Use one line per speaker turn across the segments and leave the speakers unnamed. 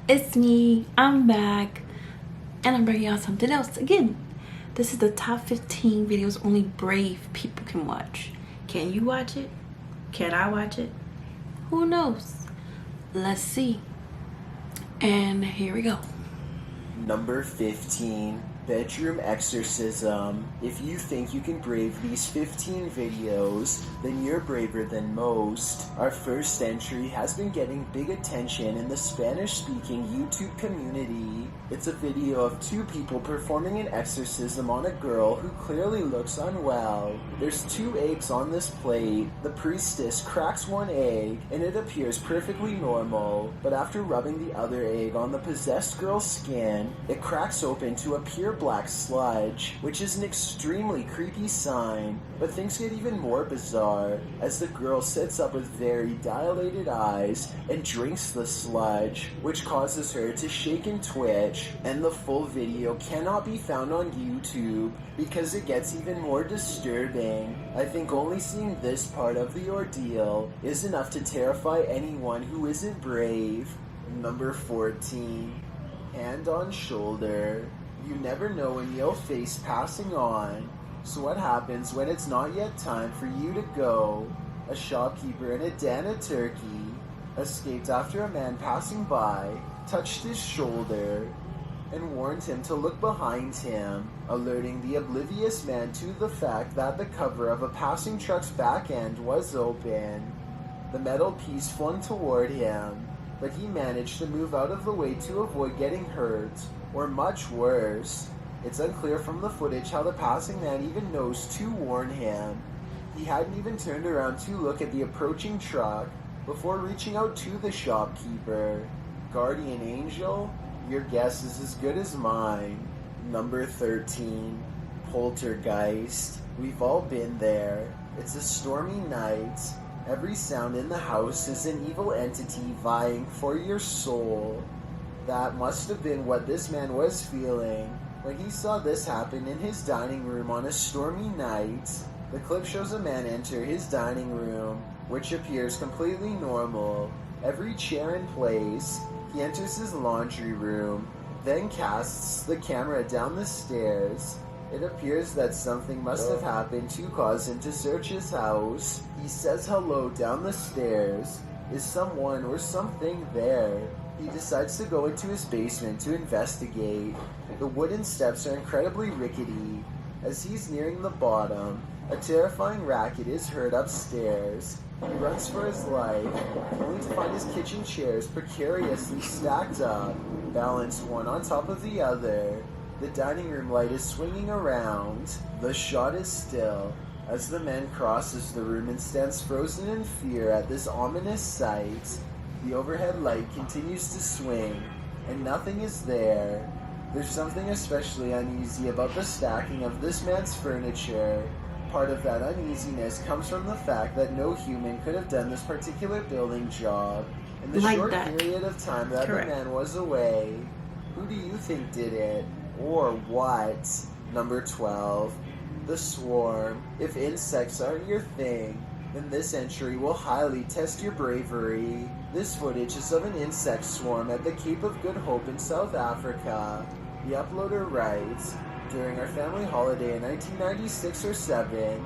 It's me, I'm back, and I'm bringing out something else again. This is the top 15 videos only brave people can watch. Can you watch it? Can I watch it? Who knows? Let's see. And here we go.
Number 15, Bedroom Exorcism. If you think you can brave these 15 videos, then you're braver than most. Our first entry has been getting big attention in the Spanish-speaking YouTube community. It's a video of two people performing an exorcism on a girl who clearly looks unwell. There's 2 eggs on this plate. The priestess cracks one egg, and it appears perfectly normal, but after rubbing the other egg on the possessed girl's skin, it cracks open to appear black sludge, which is an extremely creepy sign. But things get even more bizarre as the girl sits up with very dilated eyes and drinks the sludge, which causes her to shake and twitch, and the full video cannot be found on YouTube because it gets even more disturbing. I think only seeing this part of the ordeal is enough to terrify anyone who isn't brave. Number 14. Hand on shoulder. You never know when you'll face passing on. So what happens when it's not yet time for you to go? A shopkeeper in Adana, Turkey, escaped after a man passing by touched his shoulder and warned him to look behind him, alerting the oblivious man to the fact that the cover of a passing truck's back end was open. The metal piece flung toward him, but he managed to move out of the way to avoid getting hurt, or much worse. It's unclear from the footage how the passing man even knows to warn him. He hadn't even turned around to look at the approaching truck before reaching out to the shopkeeper. Guardian angel? Your guess is as good as mine. Number 13. Poltergeist. We've all been there. It's a stormy night. Every sound in the house is an evil entity vying for your soul. That must have been what this man was feeling when he saw this happen in his dining room on a stormy night. The clip shows a man enter his dining room, which appears completely normal. Every chair in place. He enters his laundry room, then casts the camera down the stairs. It appears that something must have happened to cause him to search his house. He says hello down the stairs. Is someone or something there? He decides to go into his basement to investigate. The wooden steps are incredibly rickety. As he's nearing the bottom, a terrifying racket is heard upstairs. He runs for his life, only to find his kitchen chairs precariously stacked up, balanced one on top of the other. The dining room light is swinging around. The shot is still, as the man crosses the room and stands frozen in fear at this ominous sight. The overhead light continues to swing, and nothing is there. There's something especially uneasy about the stacking of this man's furniture. Part of that uneasiness comes from the fact that no human could have done this particular building job in the short period of time that the man was away. Who do you think did it? Or what? Number 12. The Swarm. If insects aren't your thing, then this entry will highly test your bravery. This footage is of an insect swarm at the Cape of Good Hope in South Africa. The uploader writes, during our family holiday in 1996 or 7,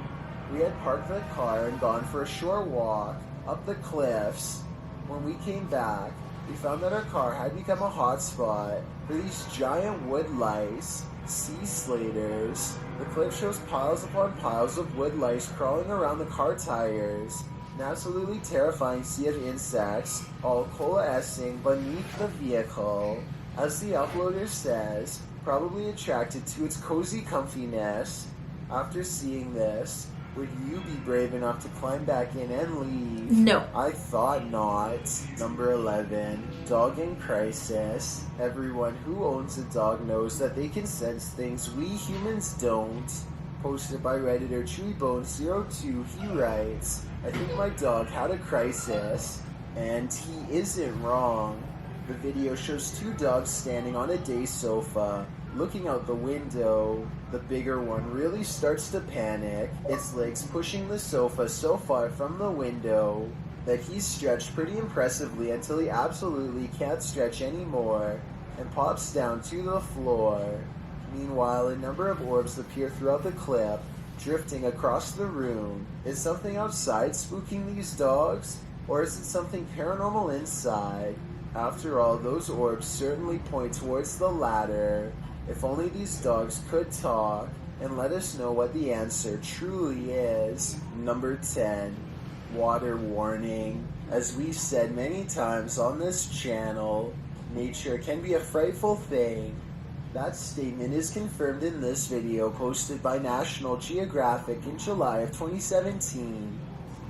we had parked the car and gone for a short walk up the cliffs. When we came back, we found that our car had become a hotspot for these giant wood lice, sea slaters. The clip shows piles upon piles of wood lice crawling around the car tires. An absolutely terrifying sea of insects, all coalescing beneath the vehicle. As the uploader says, probably attracted to its cozy comfiness. After seeing this, would you be brave enough to climb back in and leave?
No.
I thought not. Number 11. Dog in crisis. Everyone who owns a dog knows that they can sense things we humans don't. Posted by Redditor ChewyBone02, he writes, I think my dog had a crisis. And he isn't wrong. The video shows 2 dogs standing on a day sofa, looking out the window. The bigger one really starts to panic, its legs pushing the sofa so far from the window. that he's stretched pretty impressively until he absolutely can't stretch anymore and pops down to the floor. Meanwhile, a number of orbs appear throughout the clip, drifting across the room. Is something outside spooking these dogs? Or is it something paranormal inside? After all, those orbs certainly point towards the latter. If only these dogs could talk and let us know what the answer truly is. Number 10. Water warning. As we've said many times on this channel, nature can be a frightful thing. That statement is confirmed in this video posted by National Geographic in July of 2017.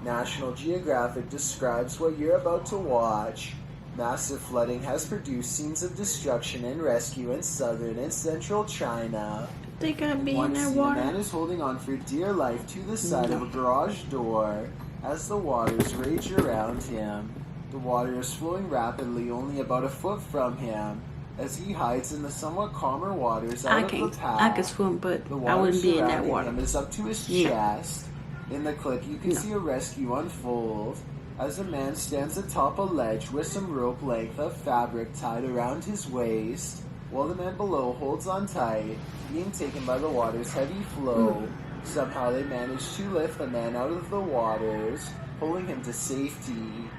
National Geographic describes what you're about to watch. Massive flooding has produced scenes of destruction and rescue in southern and central China.
They gotta be in their
A
water.
man is holding on for dear life to the side of a garage door as the waters rage around him. The water is flowing rapidly only about a foot from him as he hides in the somewhat calmer waters out of the path.
I could swim, but
The
I
water
wouldn't be in that
surrounding
water.
him is up to his chest. In the clip, you can see a rescue unfold as a man stands atop a ledge with some rope length of fabric tied around his waist, while the man below holds on tight, being taken by the water's heavy flow. Somehow they manage to lift the man out of the waters, pulling him to safety.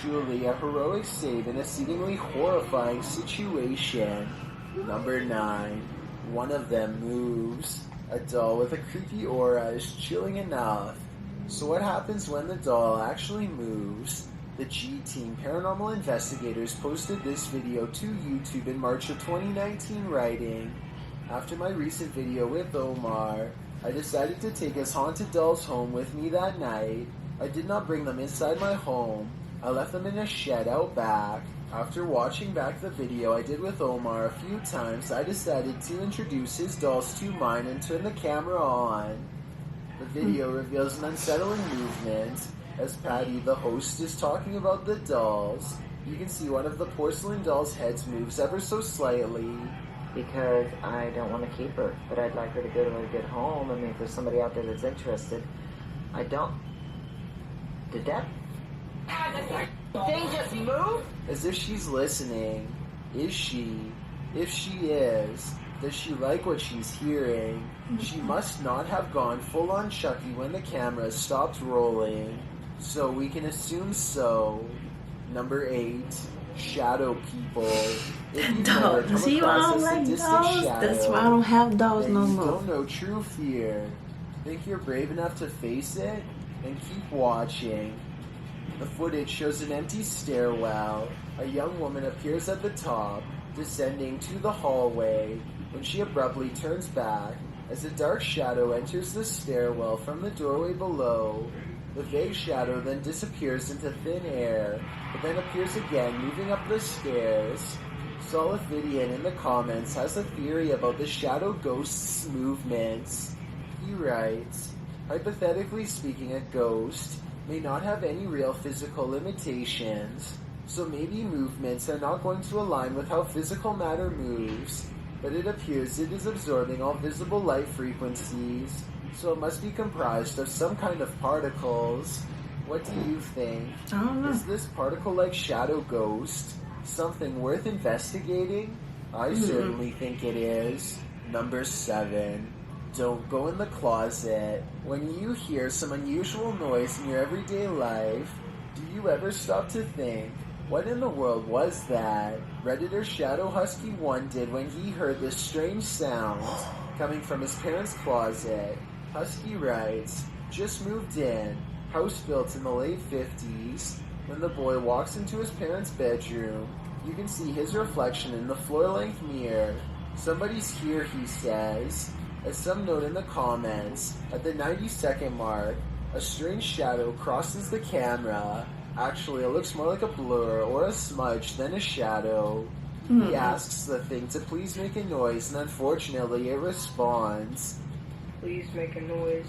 Truly a heroic save in a seemingly horrifying situation. Number 9. One of them moves. A doll with a creepy aura is chilling enough. So what happens when the doll actually moves? The G-Team Paranormal Investigators posted this video to YouTube in March of 2019, writing, "After my recent video with Omar, I decided to take his haunted dolls home with me that night. I did not bring them inside my home. I left them in a shed out back. After watching back the video I did with Omar a few times, I decided to introduce his dolls to mine and turn the camera on. The video reveals an unsettling movement. As Patty, the host, is talking about the dolls, you can see one of the porcelain dolls' heads moves ever so slightly.
Because I don't want to keep her, but I'd like her to go to a good home. I mean, if there's somebody out there that's interested, I don't. Did that thing just move?
As if she's listening. Is she? If she is, does she like what she's hearing? She must not have gone full on Chucky when the camera stopped rolling. So we can assume so. Number 8. Shadow people. If you've never come
See why I
across
don't
a
like
sadistic
dolls?
shadow,
That's why I don't have dolls
then
no
you
more.
don't know true fear. Think you're brave enough to face it? Then keep watching. The footage shows an empty stairwell. A young woman appears at the top, descending to the hallway, when she abruptly turns back as a dark shadow enters the stairwell from the doorway below. The vague shadow then disappears into thin air, but then appears again moving up the stairs. Solifidian in the comments has a theory about the shadow ghost's movements. He writes, hypothetically speaking, a ghost may not have any real physical limitations, so maybe movements are not going to align with how physical matter moves, but it appears it is absorbing all visible light frequencies, so it must be comprised of some kind of particles. What do you think?
I don't know.
Is this particle-like shadow ghost something worth investigating? I certainly think it is. Number 7. Don't go in the closet. When you hear some unusual noise in your everyday life, do you ever stop to think, what in the world was that? Redditor Shadow Husky 1 did when he heard this strange sound coming from his parents' closet. Husky writes, just moved in, house built in the late 50s. When the boy walks into his parents' bedroom, you can see his reflection in the floor-length mirror. Somebody's here, he says. As some note in the comments, at the 90-second mark, a strange shadow crosses the camera. Actually, it looks more like a blur or a smudge than a shadow. He asks the thing to please make a noise, and unfortunately it responds.
Please make a noise.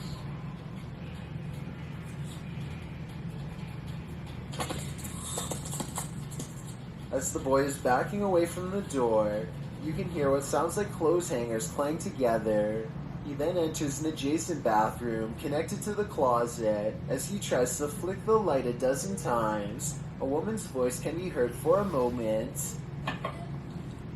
As the boy is backing away from the door, you can hear what sounds like clothes hangers clang together. He then enters an adjacent bathroom connected to the closet. As he tries to flick the light a dozen times, a woman's voice can be heard for a moment.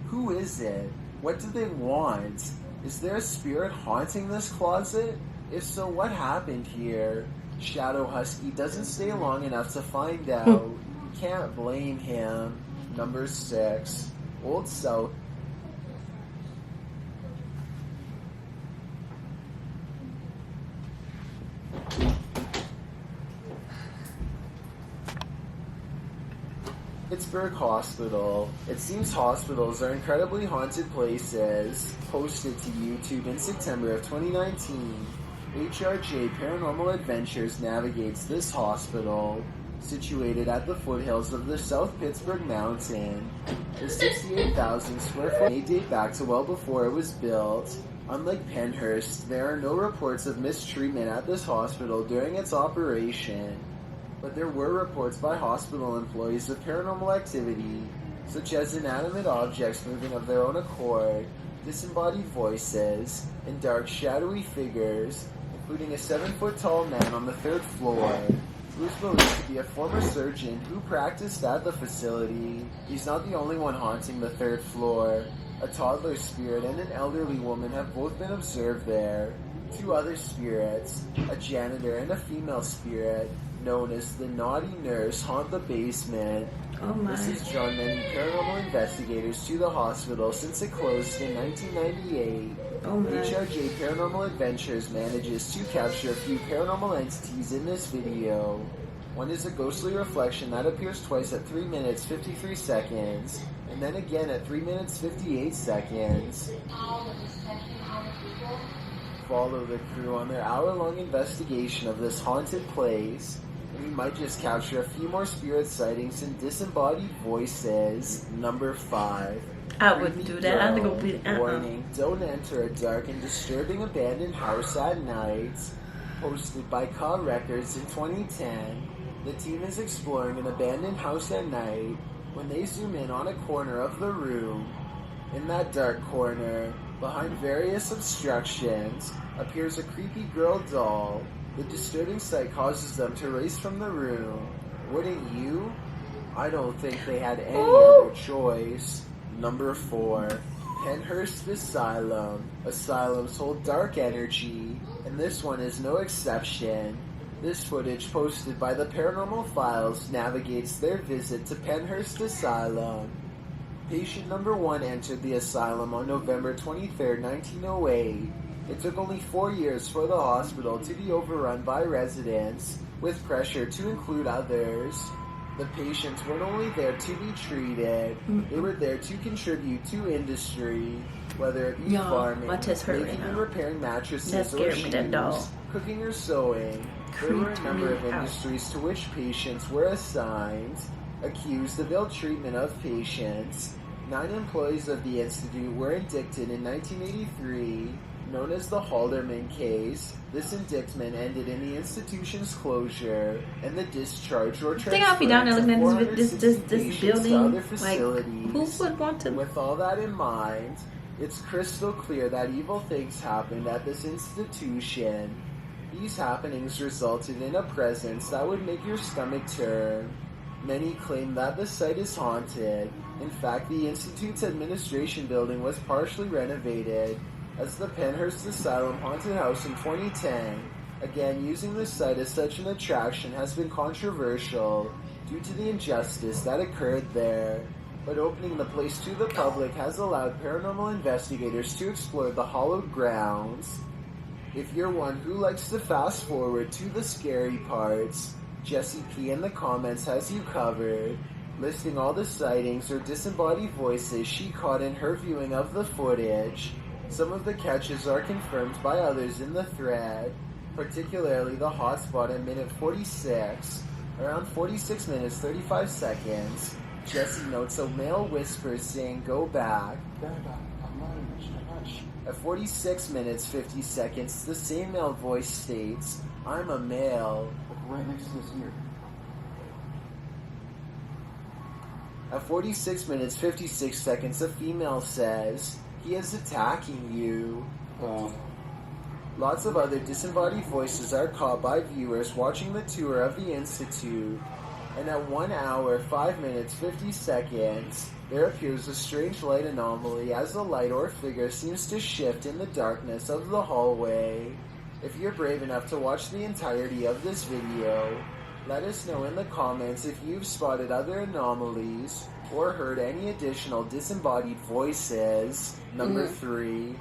Who is it? What do they want? Is there a spirit haunting this closet? If so, what happened here? Shadow Husky doesn't stay long enough to find out. Can't blame him. Number 6. Old South. Pittsburgh Hospital. It seems hospitals are incredibly haunted places. Posted to YouTube in September of 2019. HRJ Paranormal Adventures navigates this hospital, situated at the foothills of the South Pittsburgh Mountain. The 68,000 square foot may date back to well before it was built. Unlike Penhurst, there are no reports of mistreatment at this hospital during its operation, but there were reports by hospital employees of paranormal activity, such as inanimate objects moving of their own accord, disembodied voices, and dark shadowy figures, including a 7-foot-tall man on the 3rd floor, who is believed to be a former surgeon who practiced at the facility. He's not the only one haunting the 3rd floor. A toddler spirit and an elderly woman have both been observed there. 2 other spirits, a janitor and a female spirit, known as the Naughty Nurse, haunt the basement.
Oh my.
This has drawn many paranormal investigators to the hospital since it closed in 1998.
Oh my.
HRJ Paranormal Adventures manages to capture a few paranormal entities in this video. One is a ghostly reflection that appears twice at 3 minutes 53 seconds, and then again at 3 minutes 58 seconds. Follow the crew on their hour-long investigation of this haunted place, and we might just capture a few more spirit sightings and disembodied voices. Number 5.
I wouldn't do that. I think it would be
Warning, don't enter a dark and disturbing abandoned house at night. Posted by Ka Records in 2010, the team is exploring an abandoned house at night when they zoom in on a corner of the room. In that dark corner, behind various obstructions, appears a creepy girl doll. The disturbing sight causes them to race from the room. Wouldn't you? I don't think they had any other choice. Number 4. Penhurst Asylum. Asylums hold dark energy, and this one is no exception. This footage posted by the Paranormal Files navigates their visit to Penhurst Asylum. Patient number 1 entered the asylum on November 23, 1908. It took only 4 years for the hospital to be overrun by residents, with pressure to include others. The patients weren't only there to be treated, they were there to contribute to industry, whether it be farming, making and repairing mattresses or shoes, cooking or sewing. There were a number of industries to which patients were assigned. Accused of ill treatment of patients, 9 employees of the institute were indicted in 1983, known as the Halderman case. This indictment ended in the institution's closure and the discharge or transfer
I'll be down there looking at this building.
to other facilities.
Like, who would want to?
With all that in mind, it's crystal clear that evil things happened at this institution. These happenings resulted in a presence that would make your stomach turn. Many claim that the site is haunted. In fact, the Institute's administration building was partially renovated as the Penhurst Asylum Haunted House in 2010. Again, using the site as such an attraction has been controversial due to the injustice that occurred there. But opening the place to the public has allowed paranormal investigators to explore the hallowed grounds. If you're one who likes to fast forward to the scary parts, Jesse P in the comments has you covered, listing all the sightings or disembodied voices she caught in her viewing of the footage. Some of the catches are confirmed by others in the thread, particularly the hotspot at minute 46. Around 46 minutes 35 seconds, Jesse notes a male whispers saying, "Go back." At 46 minutes 50 seconds, the same male voice states, "I'm a male."
Right next to this ear.
At 46 minutes 56 seconds, a female says, "He is attacking you." Lots of other disembodied voices are caught by viewers watching the tour of the Institute. And at 1 hour, 5 minutes, 50 seconds, there appears a strange light anomaly as the light or figure seems to shift in the darkness of the hallway. If you're brave enough to watch the entirety of this video, let us know in the comments if you've spotted other anomalies or heard any additional disembodied voices. Number 3.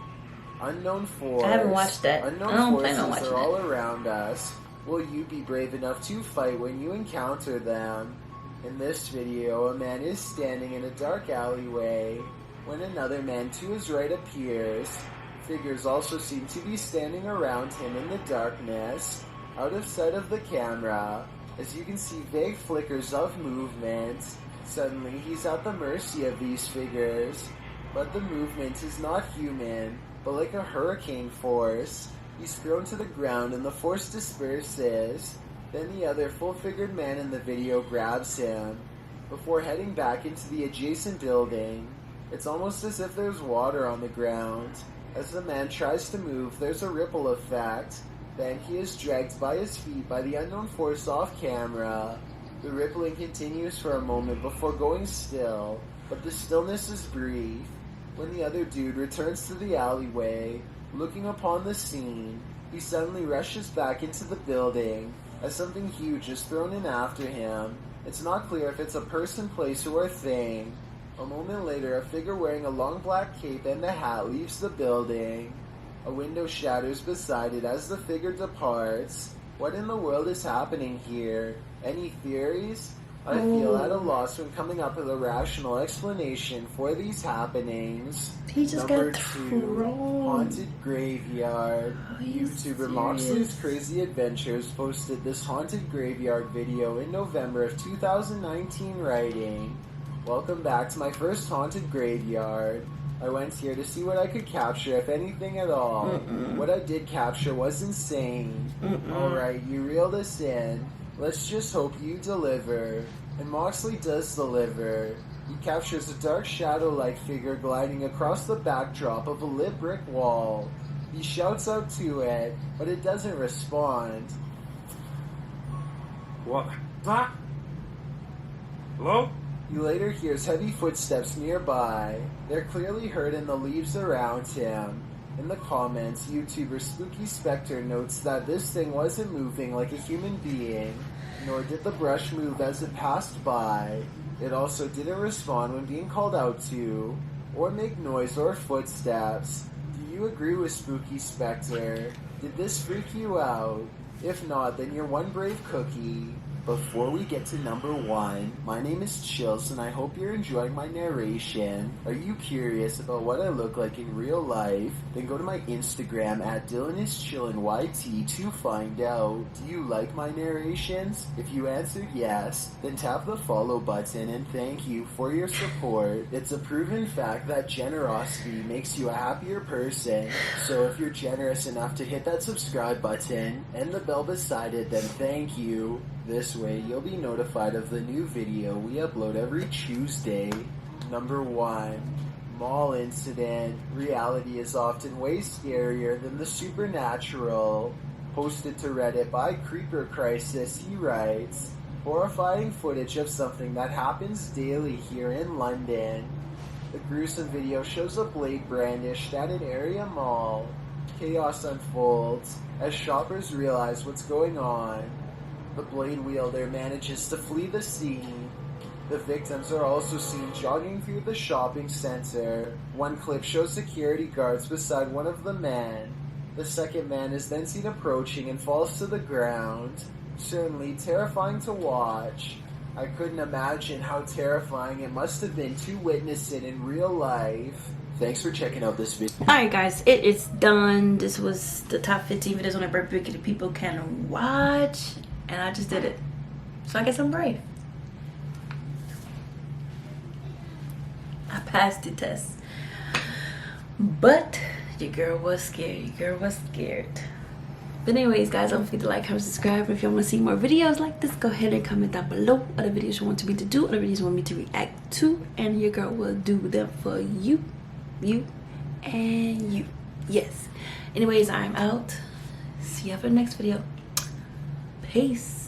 Unknown force.
I haven't watched that.
Unknown forces are all around us. Will you be brave enough to fight when you encounter them? In this video, a man is standing in a dark alleyway when another man to his right appears. Figures also seem to be standing around him in the darkness, out of sight of the camera. As you can see vague flickers of movement. Suddenly, he's at the mercy of these figures. But the movement is not human, but like a hurricane force. He's thrown to the ground and the force disperses. Then the other full-figured man in the video grabs him, before heading back into the adjacent building. It's almost as if there's water on the ground. As the man tries to move, there's a ripple effect. Then he is dragged by his feet by the unknown force off camera. The rippling continues for a moment before going still, but the stillness is brief. When the other dude returns to the alleyway, looking upon the scene, he suddenly rushes back into the building as something huge is thrown in after him. It's not clear if it's a person, place, or thing. A moment later, a figure wearing a long black cape and a hat leaves the building. A window shatters beside it as the figure departs. What in the world is happening here? Any theories? I feel at a loss when coming up with a rational explanation for these happenings.
He just
Number
got
2,
thrown.
Haunted Graveyard. YouTuber Moxley's Crazy Adventures posted this haunted graveyard video in November of 2019, writing, "Welcome back to my first haunted graveyard. I went here to see what I could capture, if anything at all. What I did capture was insane. Alright, you reeled us in. Let's just hope you deliver." And Moxley does deliver. He captures a dark shadow-like figure gliding across the backdrop of a lit brick wall. He shouts out to it, but it doesn't respond.
What? That? Hello?
He later hears heavy footsteps nearby. They're clearly heard in the leaves around him. In the comments, YouTuber Spooky Spectre notes that this thing wasn't moving like a human being, nor did the brush move as it passed by. It also didn't respond when being called out to, or make noise or footsteps. Do you agree with Spooky Spectre? Did this freak you out? If not, then you're one brave cookie. Before we get to number 1, my name is Chills and I hope you're enjoying my narration. Are you curious about what I look like in real life? Then go to my Instagram at DylanIsChillinYT to find out. Do you like my narrations? If you answered yes, then tap the follow button and thank you for your support. It's a proven fact that generosity makes you a happier person. So if you're generous enough to hit that subscribe button and the bell beside it, then thank you. This way, you'll be notified of the new video we upload every Tuesday. Number 1. Mall incident. Reality is often way scarier than the supernatural. Posted to Reddit by Creeper Crisis, he writes, "Horrifying footage of something that happens daily here in London. The gruesome video shows a blade brandished at an area mall. Chaos unfolds as shoppers realize what's going on. The blade wielder manages to flee the scene. The victims are also seen jogging through the shopping center. One clip shows security guards beside one of the men. The second man is then seen approaching and falls to the ground. Certainly terrifying to watch. I couldn't imagine how terrifying it must have been to witness it in real life." Thanks for checking out this video.
Alright guys, it is done. This was the top 15 videos on a birthday that people can watch. And I just did it. So I guess I'm brave. I passed the test. But your girl was scared. Your girl was scared. But anyways guys, don't forget to like, comment, subscribe. If you want to see more videos like this, go ahead and comment down below other videos you want me to do, other videos you want me to react to, and your girl will do them for you, and you. Yes. Anyways, I'm out. See you for the next video. Peace.